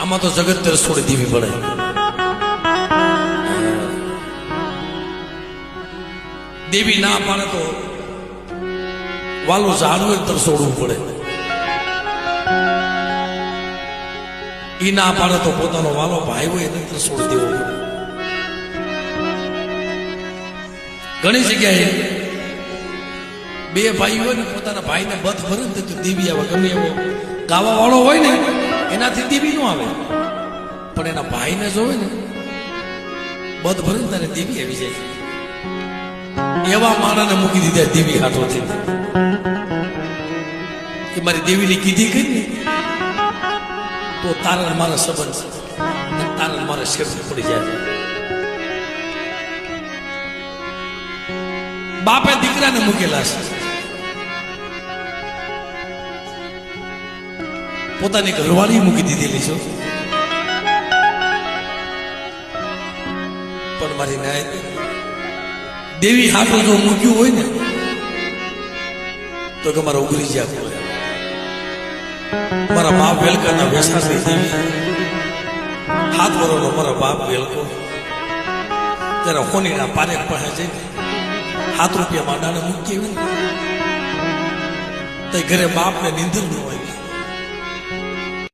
આમાં તો જગત તરસ છોડી દેવી પડે. દેવી ના પાડે તો વાલું ઝાડવું તરસોડવું પડે. ઈ ના પાડે તો પોતાનો વાલો ભાઈ હોય એને તરસોડી દેવો પડે. ઘણી જગ્યાએ બે ભાઈ હોય ને પોતાના ભાઈને બધ ભરે ને તો દેવી આવે. ગમે એવો ગાવા વાળો હોય ને એનાથી દેવી નો આવે, પણ એના ભાઈને જોવે ને બધ ભરે ને ત્યારે દેવી આવી જાય. એવા માણાને મૂકી દીધા દેવી હાથોથી કે મારી દેવીની કીધી કઈ ને તો તારા મારા સંબંધ છે, તારા મારા શેર પડી જાય. બાપે દીકરાને મૂકેલા છે, પોતાની ઘરવાળી મૂકી દીધેલી છે, પણ મારી નાય દેવી હાથો જો મૂક્યું હોય ને તો કે મારા ઉગરી જ્યાં મારા બાપ વેલકાના વેસાસની દેવી હાથ વરોનો મારા બાપ વેલકો ત્યારે હોનીના પારેખ પાસે જઈને ₹7 માંડાને મૂકી ને તો ઘરે બાપને નીંદર ન હોય.